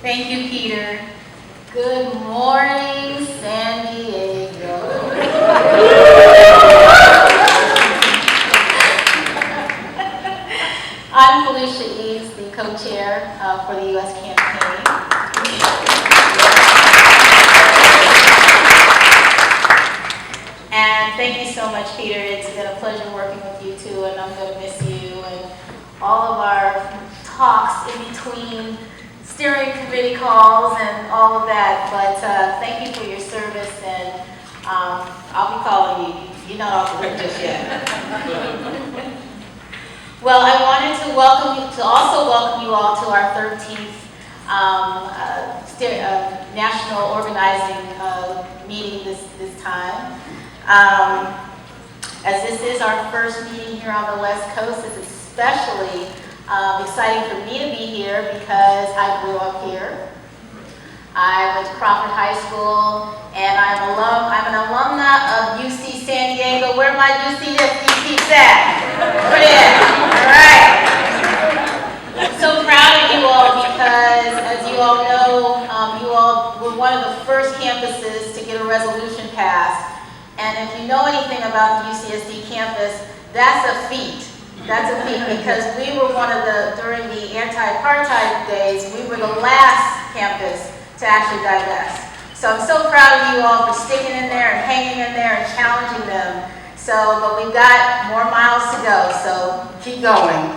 Thank you, Peter. Good morning, San Diego. I'm Felicia Eaves, the co-chair for the U.S. campaign. And thank you so much, Peter. It's been a pleasure working with you too, and I'm going to miss you and all of our talks in between steering committee calls and all of that. But thank you for your service, and I'll be calling you. You're not off the hook just yet. Well, I wanted to also welcome you all to our 13th national organizing meeting this time. As this is our first meeting here on the West Coast, it's especially exciting for me to be here because I grew up here. I went to Crawford High School, and I'm an alumna of UC San Diego. Where my UC peeps at? Put in. All right. I'm so proud of you all because, as you all know, you all were one of the first campuses to get a resolution passed. And if you know anything about the UCSD campus, that's a feat. That's a feat because we were during the anti-apartheid days, we were the last campus to actually divest. So I'm so proud of you all for sticking in there and hanging in there and challenging them. But we've got more miles to go, so keep going.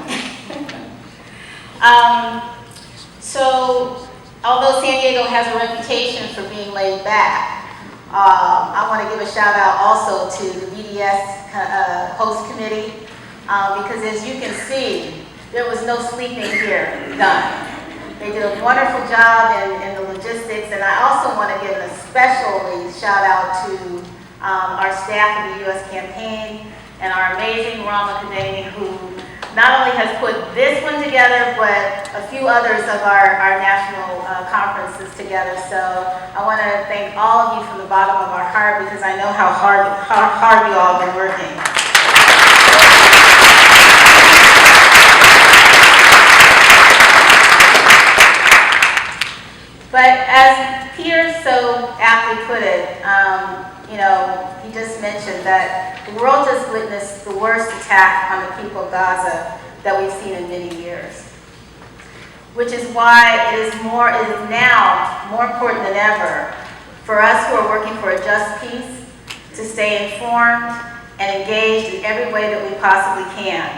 Although San Diego has a reputation for being laid back, I want to give a shout out also to the BDS host committee because as you can see, there was no sleeping here done. They did a wonderful job in the logistics, and I also want to give a especially shout out to our staff of the U.S. campaign and our amazing Rama Kadeni, who not only has put this one together, but a few others of our national conferences together. So I want to thank all of you from the bottom of our heart because I know how hard you all have been working. But as Peter so aptly put it, he just mentioned that the world just witnessed the worst attack on the people of Gaza that we've seen in many years. Which is why it is now more important than ever for us who are working for a just peace to stay informed and engaged in every way that we possibly can.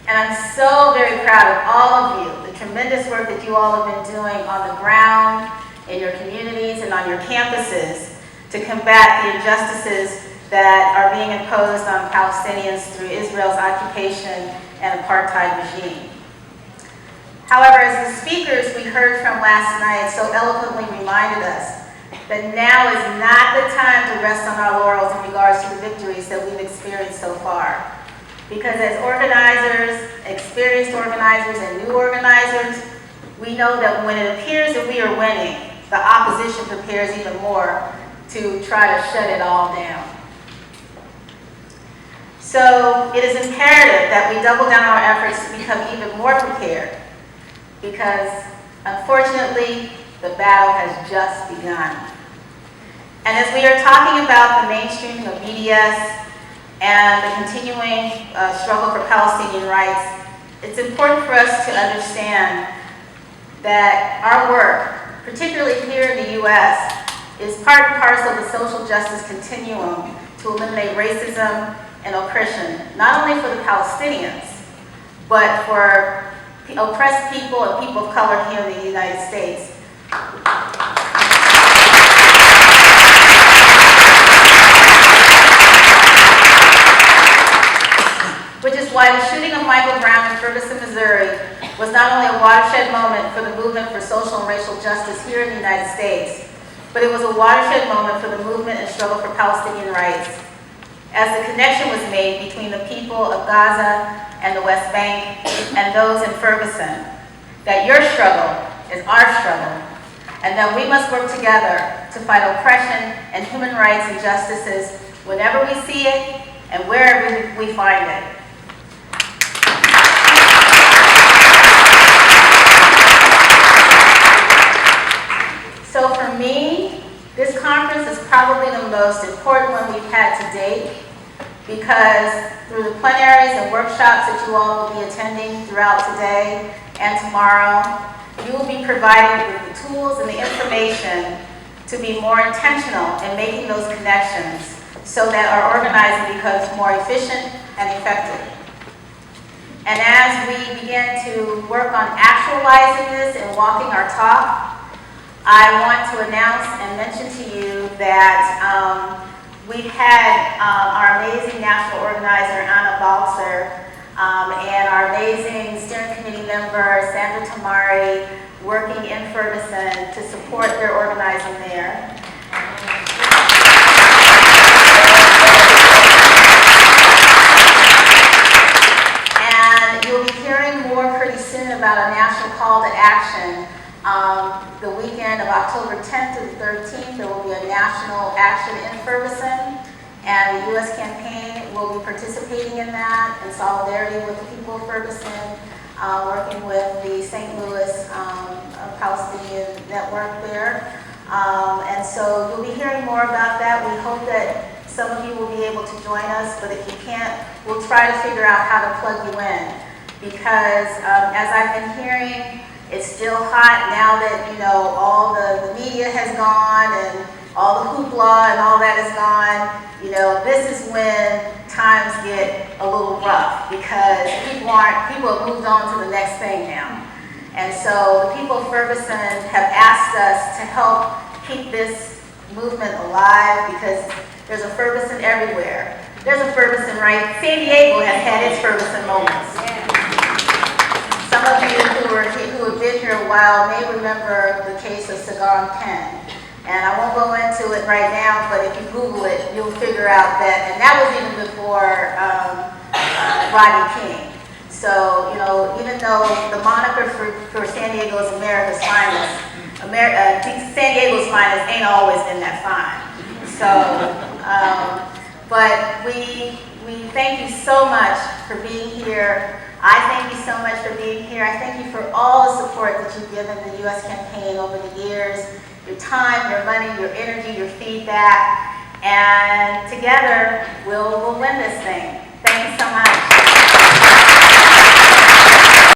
And I'm so very proud of all of you, the tremendous work that you all have been doing on the ground, in your communities, and on your campuses to combat the injustices that are being imposed on Palestinians through Israel's occupation and apartheid regime. However, as the speakers we heard from last night so eloquently reminded us that now is not the time to rest on our laurels in regards to the victories that we've experienced so far. Because as organizers, experienced organizers, and new organizers, we know that when it appears that we are winning, the opposition prepares even more to try to shut it all down. So it is imperative that we double down our efforts to become even more prepared because, unfortunately, the battle has just begun. And as we are talking about the mainstreaming of BDS and the continuing struggle for Palestinian rights, it's important for us to understand that our work, particularly here in the U.S., is part and parcel of the social justice continuum to eliminate racism and oppression, not only for the Palestinians, but for oppressed people and people of color here in the United States. Which is why the shooting of Michael Brown in Ferguson, Missouri was not only a watershed moment for the movement for social and racial justice here in the United States, but it was a watershed moment for the movement and struggle for Palestinian rights, as the connection was made between the people of Gaza and the West Bank and those in Ferguson, that your struggle is our struggle, and that we must work together to fight oppression and human rights injustices whenever we see it and wherever we find it. most important one we've had to date, because through the plenaries and workshops that you all will be attending throughout today and tomorrow, you will be provided with the tools and the information to be more intentional in making those connections so that our organizing becomes more efficient and effective. And as we begin to work on actualizing this and walking our talk, I want to announce and mention to you that we've had our amazing national organizer, Anna Balzer, and our amazing steering committee member, Sandra Tamari, working in Ferguson to support their organizing there. And you'll be hearing more pretty soon about a national call to action. The weekend of October 10th to the 13th, there will be a national action in Ferguson, and the U.S. campaign will be participating in that in solidarity with the people of Ferguson, working with the St. Louis Palestinian network there. And so you'll be hearing more about that. We hope that some of you will be able to join us, but if you can't, we'll try to figure out how to plug you in. Because as I've been hearing, it's still hot now that, you know, all the media has gone and all the hoopla and all that is gone. You know, this is when times get a little rough because people have moved on to the next thing now. And so the people of Ferguson have asked us to help keep this movement alive because there's a Ferguson everywhere. There's a Ferguson, right? San Diego has had its Ferguson moments. Some of you who have been here a while may remember the case of Cigar and Pen. And I won't go into it right now, but if you Google it, you'll figure out that, and that was even before Rodney King. So, you know, even though the moniker for San Diego is America's finest, San Diego's finest ain't always been that fine. So, but we thank you so much for being here. I thank you so much for being here. I thank you for all the support that you've given the U.S. campaign over the years, your time, your money, your energy, your feedback, and together we'll win this thing. Thank you so much.